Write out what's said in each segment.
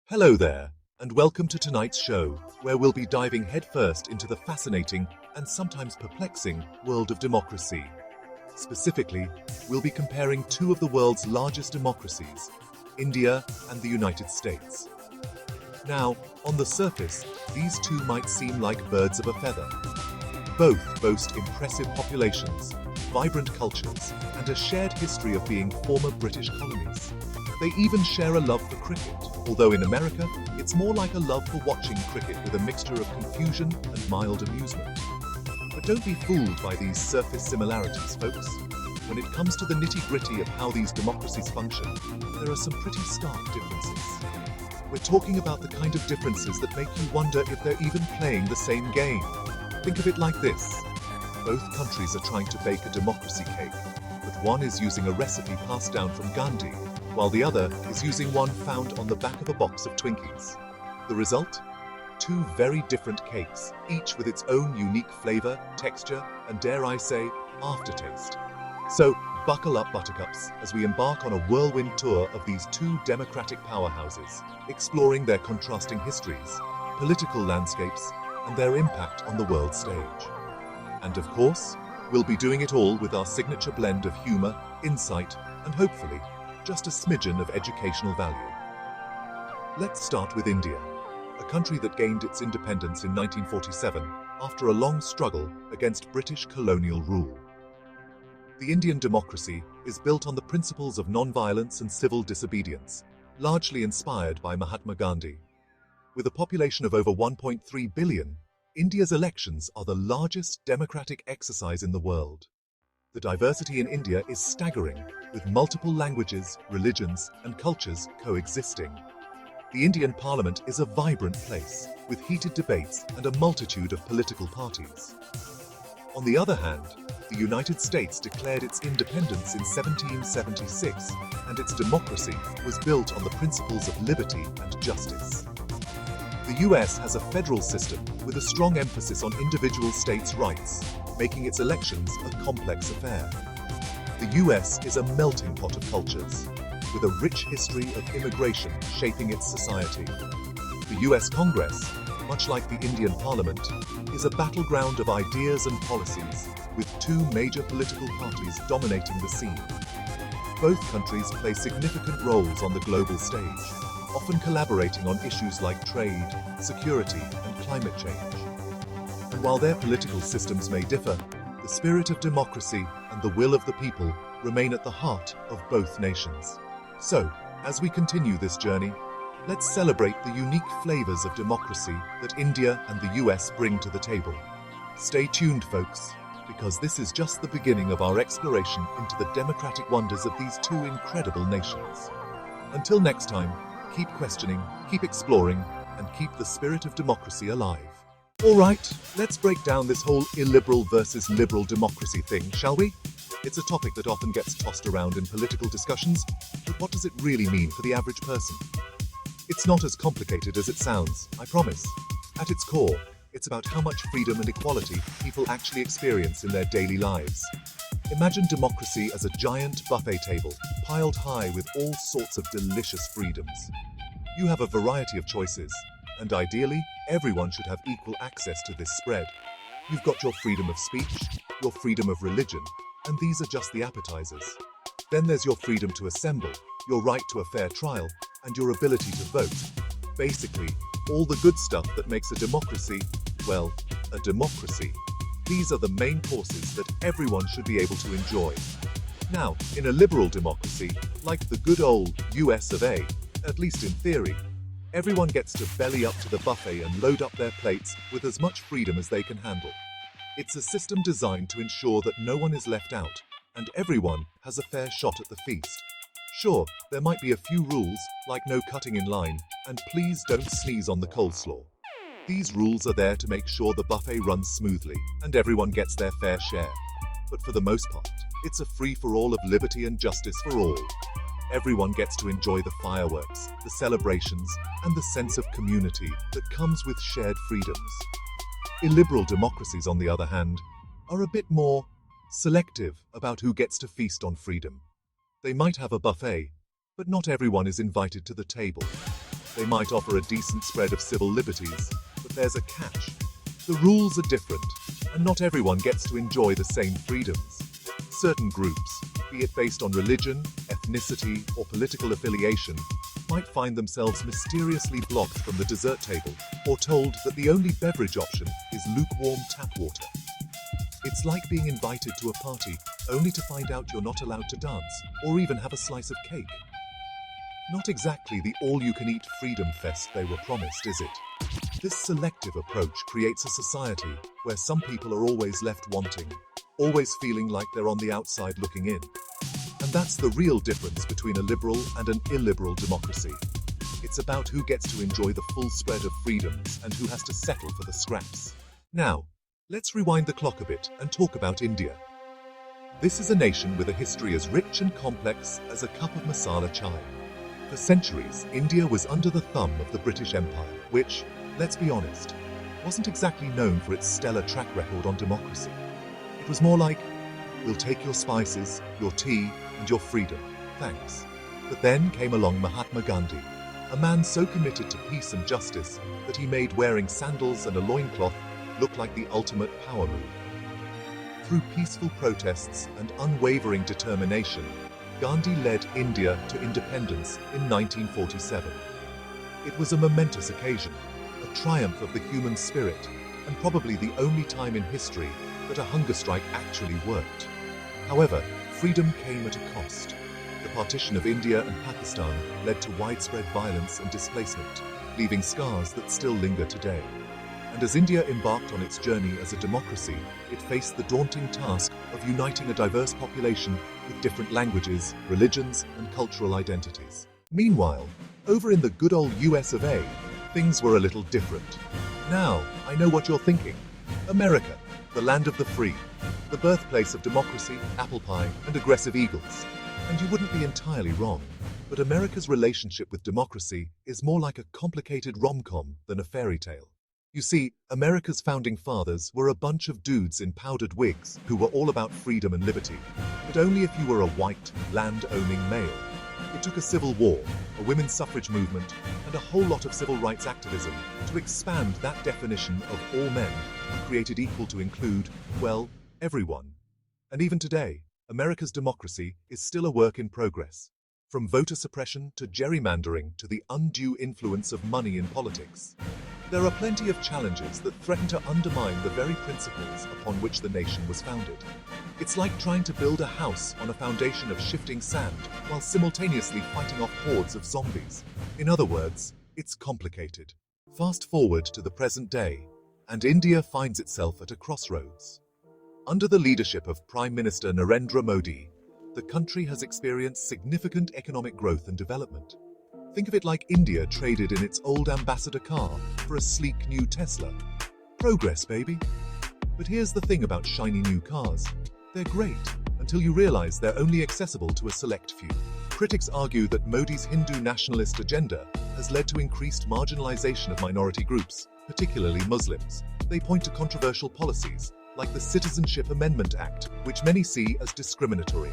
Hello there, and welcome to tonight's show, where we'll be diving headfirst into the fascinating and sometimes perplexing world of democracy. Specifically, we'll be comparing two of the world's largest democracies, India and the United States. Now, on the surface, these two might seem like birds of a feather. Both boast impressive populations, vibrant cultures, and a shared history of being former British colonies. They even share a love for cricket, although in America, it's more like a love for watching cricket with a mixture of confusion and mild amusement. But don't be fooled by these surface similarities, folks. When it comes to the nitty-gritty of how these democracies function, there are some pretty stark differences. We're talking about the kind of differences that make you wonder if they're even playing the same game. Think of it like this. Both countries are trying to bake a democracy cake, but one is using a recipe passed down from Gandhi, while the other is using one found on the back of a box of Twinkies. The result? Two very different cakes, each with its own unique flavor, texture, and dare I say, aftertaste. So, buckle up, buttercups, as we embark on a whirlwind tour of these two democratic powerhouses, exploring their contrasting histories, political landscapes, and their impact on the world stage. And of course, we'll be doing it all with our signature blend of humor, insight, and hopefully, just a smidgen of educational value. Let's start with India, a country that gained its independence in 1947 after a long struggle against British colonial rule. The Indian democracy is built on the principles of non-violence and civil disobedience, largely inspired by Mahatma Gandhi. With a population of over 1.3 billion, India's elections are the largest democratic exercise in the world. The diversity in India is staggering, with multiple languages, religions, and cultures coexisting. The Indian Parliament is a vibrant place, with heated debates and a multitude of political parties. On the other hand, the United States declared its independence in 1776, and its democracy was built on the principles of liberty and justice. The US has a federal system with a strong emphasis on individual states' rights, making its elections a complex affair. The US is a melting pot of cultures, with a rich history of immigration shaping its society. The US Congress, much like the Indian Parliament, is a battleground of ideas and policies, with two major political parties dominating the scene. Both countries play significant roles on the global stage, often collaborating on issues like trade, security, and climate change. And while their political systems may differ, the spirit of democracy and the will of the people remain at the heart of both nations. So, as we continue this journey, let's celebrate the unique flavors of democracy that India and the US bring to the table. Stay tuned, folks, because this is just the beginning of our exploration into the democratic wonders of these two incredible nations. Until next time, keep questioning, keep exploring, and keep the spirit of democracy alive. All right, let's break down this whole illiberal versus liberal democracy thing, shall we? It's a topic that often gets tossed around in political discussions, but what does it really mean for the average person? It's not as complicated as it sounds, I promise. At its core, it's about how much freedom and equality people actually experience in their daily lives. Imagine democracy as a giant buffet table, piled high with all sorts of delicious freedoms. You have a variety of choices, and ideally, everyone should have equal access to this spread. You've got your freedom of speech, your freedom of religion, and these are just the appetizers. Then there's your freedom to assemble, your right to a fair trial, and your ability to vote. Basically, all the good stuff that makes a democracy, well, a democracy. These are the main courses that everyone should be able to enjoy. Now, in a liberal democracy, like the good old US of A, at least in theory, everyone gets to belly up to the buffet and load up their plates with as much freedom as they can handle. It's a system designed to ensure that no one is left out, and everyone has a fair shot at the feast. Sure, there might be a few rules, like no cutting in line, and please don't sneeze on the coleslaw. These rules are there to make sure the buffet runs smoothly, and everyone gets their fair share. But for the most part, it's a free-for-all of liberty and justice for all. Everyone gets to enjoy the fireworks, the celebrations, and the sense of community that comes with shared freedoms. Illiberal democracies, on the other hand, are a bit more selective about who gets to feast on freedom. They might have a buffet, but not everyone is invited to the table. They might offer a decent spread of civil liberties, but there's a catch. The rules are different, and not everyone gets to enjoy the same freedoms. Certain groups, be it based on religion, ethnicity, or political affiliation, might find themselves mysteriously blocked from the dessert table, or told that the only beverage option is lukewarm tap water. It's like being invited to a party only to find out you're not allowed to dance, or even have a slice of cake. Not exactly the all-you-can-eat freedom fest they were promised, is it? This selective approach creates a society where some people are always left wanting, always feeling like they're on the outside looking in. And that's the real difference between a liberal and an illiberal democracy. It's about who gets to enjoy the full spread of freedoms and who has to settle for the scraps. Now, let's rewind the clock a bit and talk about India. This is a nation with a history as rich and complex as a cup of masala chai. For centuries, India was under the thumb of the British Empire, which, let's be honest, wasn't exactly known for its stellar track record on democracy. It was more like, we'll take your spices, your tea, and your freedom, thanks. But then came along Mahatma Gandhi, a man so committed to peace and justice that he made wearing sandals and a loincloth look like the ultimate power move. Through peaceful protests and unwavering determination, Gandhi led India to independence in 1947. It was a momentous occasion, a triumph of the human spirit, and probably the only time in history that a hunger strike actually worked. However, freedom came at a cost. The partition of India and Pakistan led to widespread violence and displacement, leaving scars that still linger today. And as India embarked on its journey as a democracy, it faced the daunting task of uniting a diverse population with different languages, religions, and cultural identities. Meanwhile, over in the good old US of A, things were a little different. Now, I know what you're thinking. America, the land of the free, the birthplace of democracy, apple pie, and aggressive eagles. And you wouldn't be entirely wrong, but America's relationship with democracy is more like a complicated rom-com than a fairy tale. You see, America's founding fathers were a bunch of dudes in powdered wigs who were all about freedom and liberty, but only if you were a white, land-owning male. It took a civil war, a women's suffrage movement, and a whole lot of civil rights activism to expand that definition of all men, created equal to include, well, everyone. And even today, America's democracy is still a work in progress. From voter suppression to gerrymandering to the undue influence of money in politics. There are plenty of challenges that threaten to undermine the very principles upon which the nation was founded. It's like trying to build a house on a foundation of shifting sand while simultaneously fighting off hordes of zombies. In other words, it's complicated. Fast forward to the present day, and India finds itself at a crossroads. Under the leadership of Prime Minister Narendra Modi, the country has experienced significant economic growth and development. Think of it like India traded in its old ambassador car for a sleek new Tesla. Progress, baby. But here's the thing about shiny new cars. They're great until you realize they're only accessible to a select few. Critics argue that Modi's Hindu nationalist agenda has led to increased marginalization of minority groups, particularly Muslims. They point to controversial policies, like the Citizenship Amendment Act, which many see as discriminatory.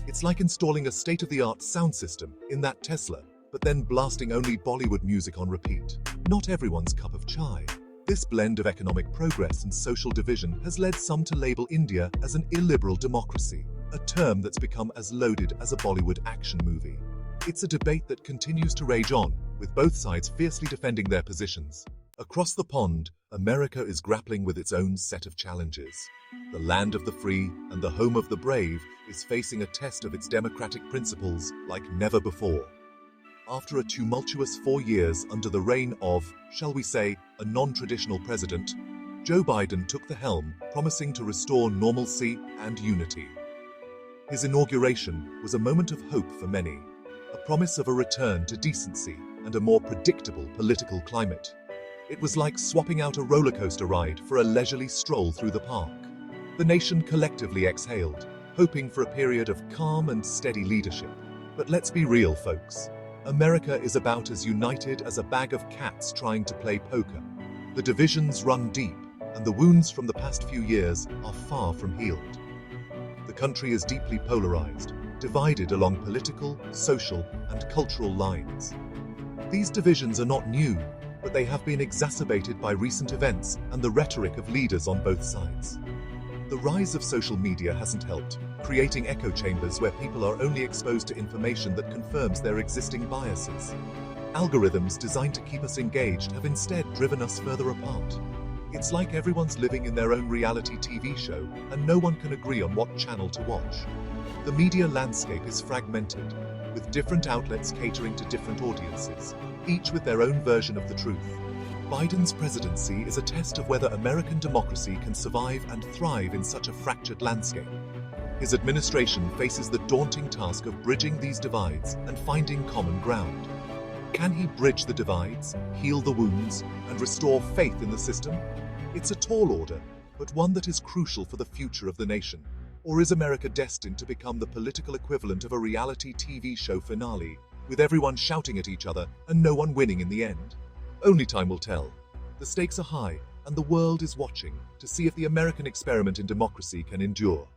It's like installing a state-of-the-art sound system in that Tesla, but then blasting only Bollywood music on repeat. Not everyone's cup of chai. This blend of economic progress and social division has led some to label India as an illiberal democracy, a term that's become as loaded as a Bollywood action movie. It's a debate that continues to rage on, with both sides fiercely defending their positions. Across the pond, America is grappling with its own set of challenges. The land of the free and the home of the brave is facing a test of its democratic principles like never before. After a tumultuous 4 years under the reign of, shall we say, a non-traditional president, Joe Biden took the helm, promising to restore normalcy and unity. His inauguration was a moment of hope for many, a promise of a return to decency and a more predictable political climate. It was like swapping out a roller coaster ride for a leisurely stroll through the park. The nation collectively exhaled, hoping for a period of calm and steady leadership. But let's be real, folks. America is about as united as a bag of cats trying to play poker. The divisions run deep, and the wounds from the past few years are far from healed. The country is deeply polarized, divided along political, social, and cultural lines. These divisions are not new, but they have been exacerbated by recent events and the rhetoric of leaders on both sides. The rise of social media hasn't helped, creating echo chambers where people are only exposed to information that confirms their existing biases. Algorithms designed to keep us engaged have instead driven us further apart. It's like everyone's living in their own reality TV show, and no one can agree on what channel to watch. The media landscape is fragmented, with different outlets catering to different audiences, each with their own version of the truth. Biden's presidency is a test of whether American democracy can survive and thrive in such a fractured landscape. His administration faces the daunting task of bridging these divides and finding common ground. Can he bridge the divides, heal the wounds, and restore faith in the system? It's a tall order, but one that is crucial for the future of the nation. Or is America destined to become the political equivalent of a reality TV show finale, with everyone shouting at each other and no one winning in the end? Only time will tell. The stakes are high, and the world is watching to see if the American experiment in democracy can endure.